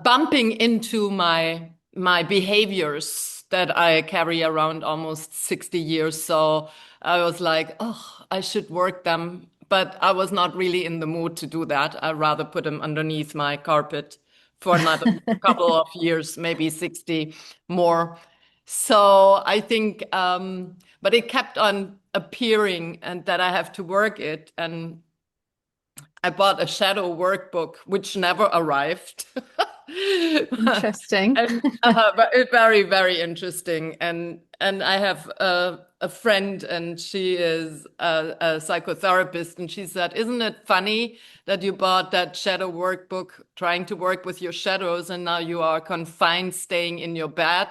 bumping into my behaviors that I carry around almost 60 years. So I was like, oh, I should work them. But I was not really in the mood to do that. I'd rather put them underneath my carpet for another couple of years, maybe 60 more. So I think, but it kept on appearing and that I have to work it. And I bought a shadow workbook, which never arrived. Interesting. And but it's very, very interesting. And I have a friend, and she is a psychotherapist, and she said, "Isn't it funny that you bought that shadow workbook, trying to work with your shadows, and now you are confined, staying in your bed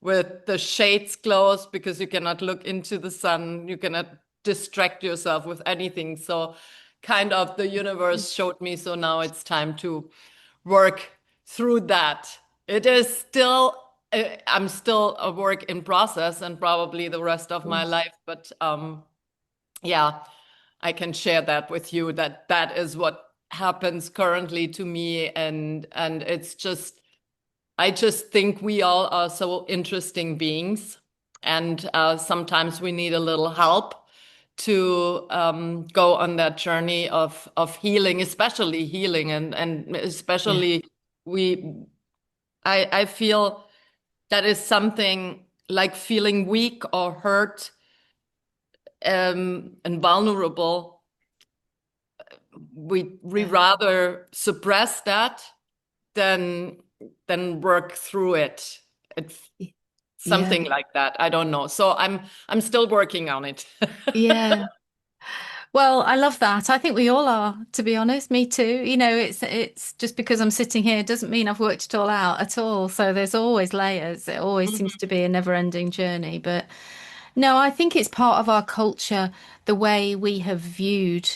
with the shades closed because you cannot look into the sun, you cannot distract yourself with anything." So kind of the universe showed me, so now it's time to work through that. It is still, I'm still a work in process and probably the rest of my life, but yeah, I can share that with you that that is what happens currently to me, and it's just I just think we all are so interesting beings, and sometimes we need a little help to go on that journey of healing, especially healing, and Yeah. especially we. I feel that is something like feeling weak or hurt and vulnerable. We Yeah. rather suppress that than work through it. It Yeah. something like that. I don't know. So I'm still working on it. Yeah. Well, I love that. I think we all are, to be honest. Me too. It's just because I'm sitting here doesn't mean I've worked it all out at all. So there's always layers. It always seems to Mhm. be a never-ending journey. But no, I think it's part of our culture, the way we have viewed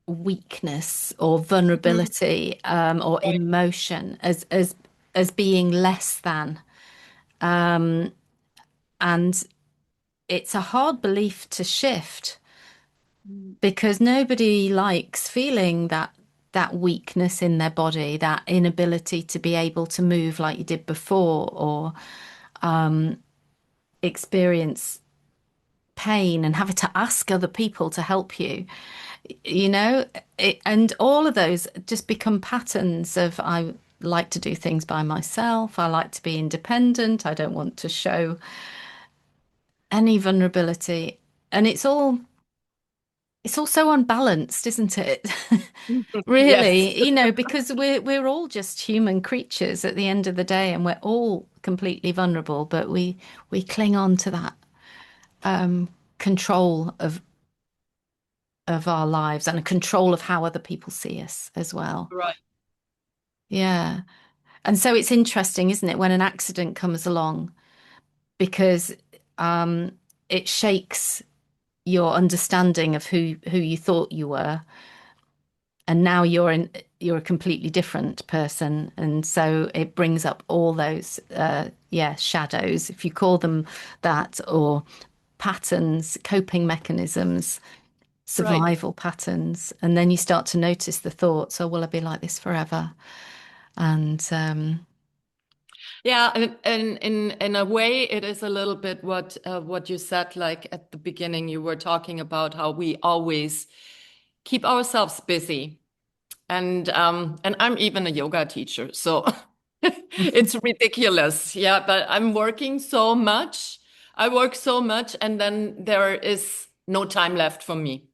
weakness or Mhm. vulnerability or Right, emotion as being less than. And it's a hard belief to shift because nobody likes feeling that weakness in their body, that inability to be able to move like you did before, or experience pain and having to ask other people to help you. you know and all of those just become patterns of I like to do things by myself, I like to be independent, I don't want to show any vulnerability, and it's all so unbalanced, isn't it? yes, Really, because we're all just human creatures at the end of the day, and we're all completely vulnerable, but we cling on to that control of our lives and a control of how other people see us as well. right, Yeah. And so it's interesting, isn't it, when an accident comes along, because um, it shakes your understanding of who you thought you were, and now you're a completely different person, and so it brings up all those shadows, if you call them that, or patterns, coping mechanisms, right. survival patterns, and then you start to notice the thoughts, oh, will I be like this forever? And Yeah, and in a way, it is a little bit what you said, like at the beginning, you were talking about how we always keep ourselves busy. And I'm even a yoga teacher, so It's ridiculous. Yeah, but I'm working so much. I work so much, and then there is no time left for me.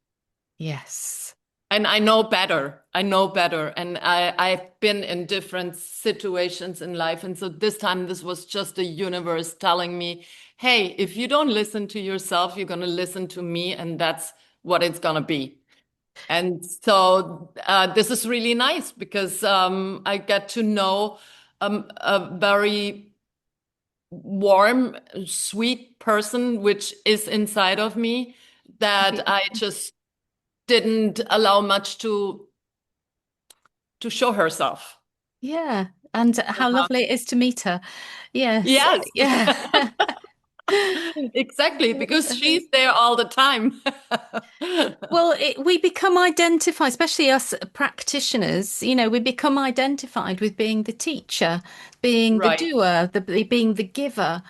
Yes. And I know better. I know better. And I've been in different situations in life. And so this time, this was just the universe telling me, hey, if you don't listen to yourself, you're going to listen to me. And that's what it's going to be. And so this is really nice because I get to know a very warm, sweet person, which is inside of me that I just didn't allow much to show herself. Yeah. And how Uh-huh. lovely it is to meet her. Yes. Yes, Yeah. exactly, because she's there all the time. Well, we become identified, especially us practitioners, we become identified with being the teacher, being the Right. doer, being the giver.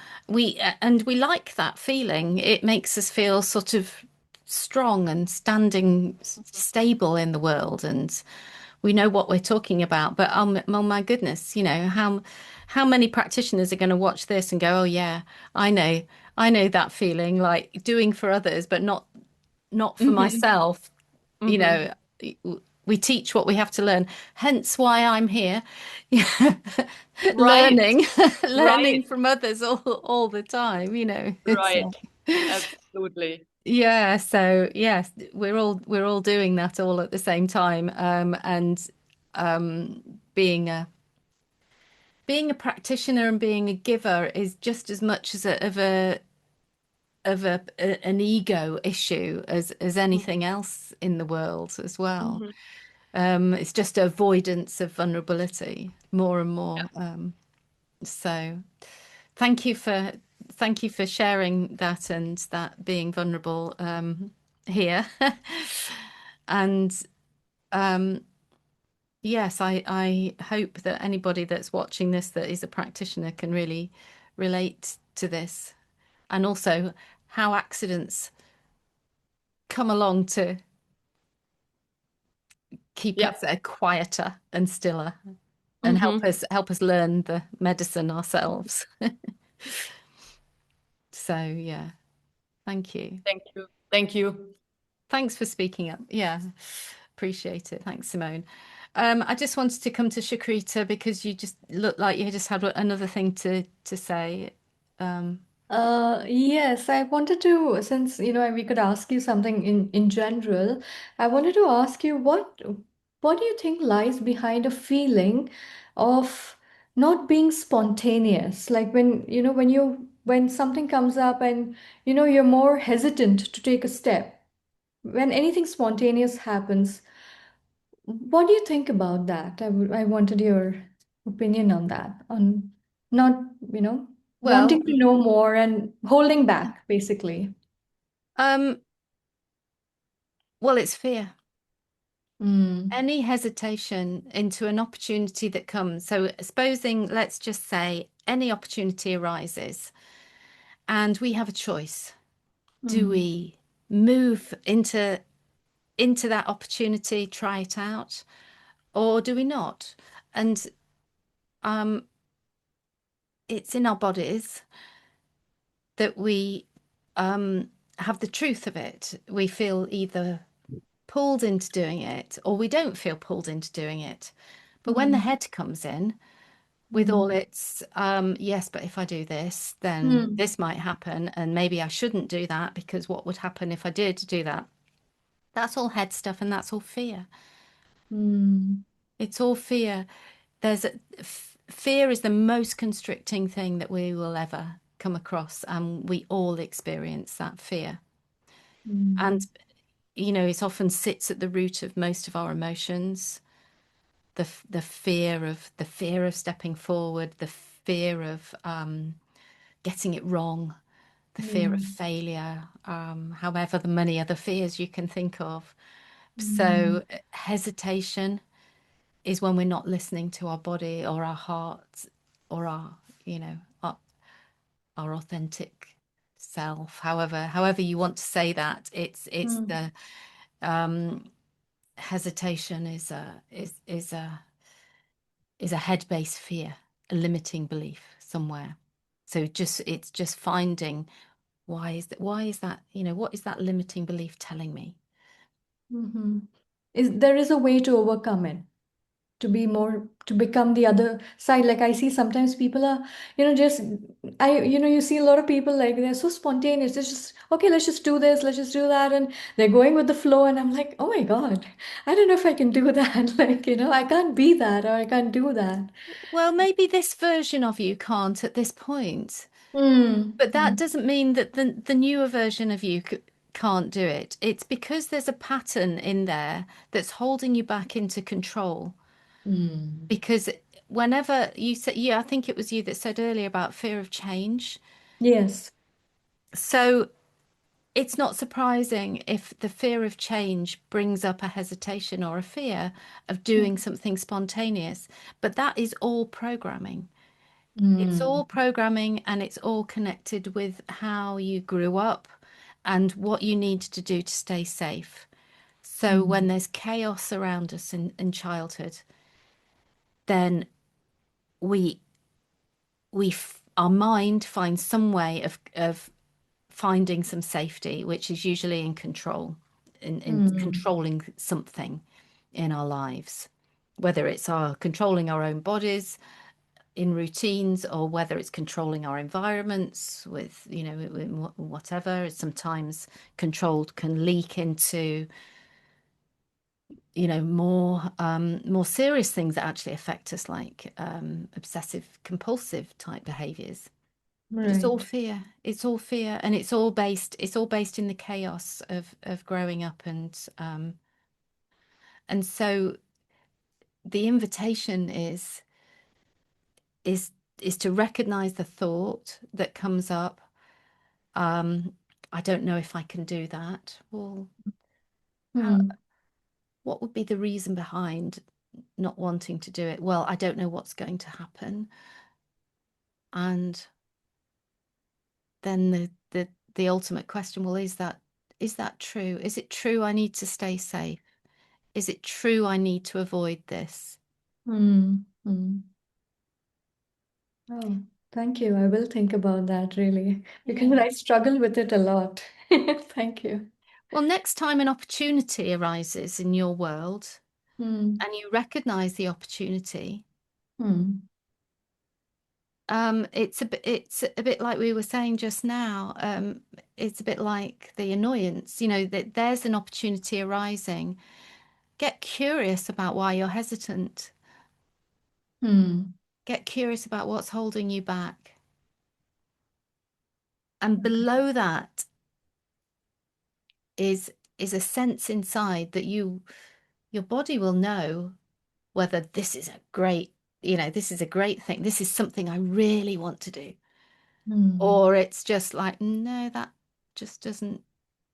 And we like that feeling. It makes us feel sort of strong and standing stable in the world, and we know what we're talking about. But oh my goodness, how many practitioners are going to watch this and go, "Oh yeah, I know that feeling, like doing for others, but not for Hmm. myself." you Hmm. know we teach what we have to learn, hence why I'm here. Right. Learning Right. learning from others all the time, it's Right. like, Absolutely. yeah. So yes, we're all doing that all at the same time, and um being a practitioner and being a giver is just as much as an ego issue as anything else in the world as well. Hmm. It's just avoidance of vulnerability more and more. So thank you for thank you for sharing that, and that being vulnerable here. And yes, I hope that anybody that's watching this that is a practitioner can really relate to this, and also how accidents come along to keep Yeah. us quieter and stiller, and Hmm. help us learn the medicine ourselves. So yeah, thank you. Thank you. Thank you. Thanks for speaking up. Yeah, appreciate it. Thanks, Simone. I just wanted to come to Shakrita because you just looked like you just had another thing to say. Um, Yes, I wanted to, since we could ask you something in general, I wanted to ask you what do you think lies behind a feeling of not being spontaneous? Like when something comes up and you're more hesitant to take a step. When anything spontaneous happens, what do you think about that? I wanted your opinion on that, on not, well, wanting to know more and holding back, basically. um, well, it's fear. Mm, Any hesitation into an opportunity that comes. So, supposing, let's just say, any opportunity arises, and we have a choice. Do mm, we move into that opportunity, try it out, or do we not? And um, it's in our bodies that we um, have the truth of it. We feel either pulled into doing it or we don't feel pulled into doing it. But when the mm, head comes in with all mm, its, yes, but if I do this, then mm, this might happen. And maybe I shouldn't do that because what would happen if I did do that? That's all head stuff, and that's all fear. mm, It's all fear. Fear is the most constricting thing that we will ever come across, and we all experience that fear. And mm, it often sits at the root of most of our emotions. The fear of stepping forward, the fear of getting it wrong, the fear of mm, failure, however the many other fears you can think of. mm, So hesitation is when we're not listening to our body or our heart or you know, our, our authentic self. However you want to say that, it's mm, the um, hesitation is a head-based fear. a limiting belief somewhere. So it's just finding why is that, what is that limiting belief telling me? Mm-hmm. There is a way to overcome it, to become the other side. Like I see sometimes people are, just you see a lot of people like they're so spontaneous. It's just okay, let's just do this, let's just do that, and they're going with the flow. And I'm like, oh my God, I don't know if I can do that. Like, I can't be that or I can't do that. Well, maybe this version of you can't at this point, Mm. but that Mm. doesn't mean that the newer version of you can't do it. It's because there's a pattern in there that's holding you back into control. Mm. Because whenever you said, yeah, I think it was you that said earlier about fear of change. Yes. So it's not surprising if the fear of change brings up a hesitation or a fear of doing something spontaneous, but that is all programming. It's Mm. all programming and it's all connected with how you grew up and what you need to do to stay safe. So Mm. when there's chaos around us in childhood, then we our mind finds some way of finding some safety, which is usually in control, in Mm. controlling something in our lives, whether it's our controlling our own bodies in routines or whether it's controlling our environments with, whatever. Sometimes controlled can leak into, more serious things that actually affect us, like obsessive compulsive type behaviors. But it's all Right. fear. It's all fear, and it's all based in the chaos of growing up, and so the invitation is is to recognize the thought that comes up. Um, I don't know if I can do that. Well, how, Mm. what would be the reason behind not wanting to do it? Well, I don't know what's going to happen. And then the ultimate question, well, is that true? Is it true I need to stay safe? Is it true I need to avoid this? Mm. Mm. Oh, thank you. I will think about that really because Yeah. I struggle with it a lot. Thank you. Well, next time an opportunity arises in your world Mm. and you recognize the opportunity, Mm. it's a bit like we were saying just now. It's a bit like the annoyance, that there's an opportunity arising. Get curious about why you're hesitant. Mm. Get curious about what's holding you back. And Okay. below that is a sense inside that your body will know whether this is a great thing. This is something I really want to do. Mm. Or it's just like, no, that just doesn't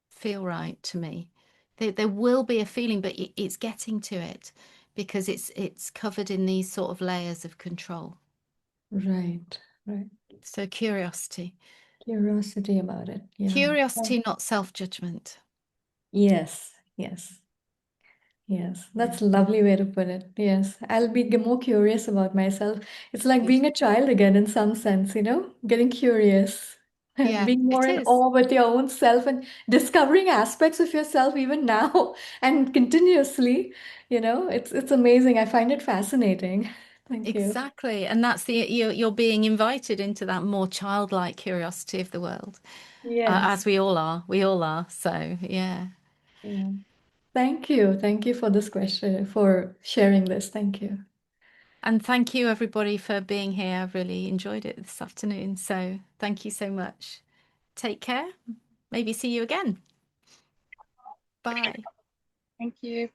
feel right to me. There will be a feeling, but it's getting to it because it's covered in these sort of layers of control. Right. Right. So curiosity. Curiosity about it. Yeah. Oh, Curiosity, not self-judgment. yes. Yes. Yes, Yeah. that's a lovely way to put it. Yes, I'll be more curious about myself. It's like Good. being a child again in some sense, getting curious, Yeah, being more it in is. awe with your own self and discovering aspects of yourself even now and continuously. It's amazing. I find it fascinating. Thank you. Exactly. And that's you're being invited into that more childlike curiosity of the world, Yes. as we all are. We all are. So, yeah. Yeah. Thank you. Thank you for this question, for sharing this. Thank you. And thank you, everybody, for being here. I've really enjoyed it this afternoon. So, thank you so much. Take care. Maybe see you again. Bye. Thank you.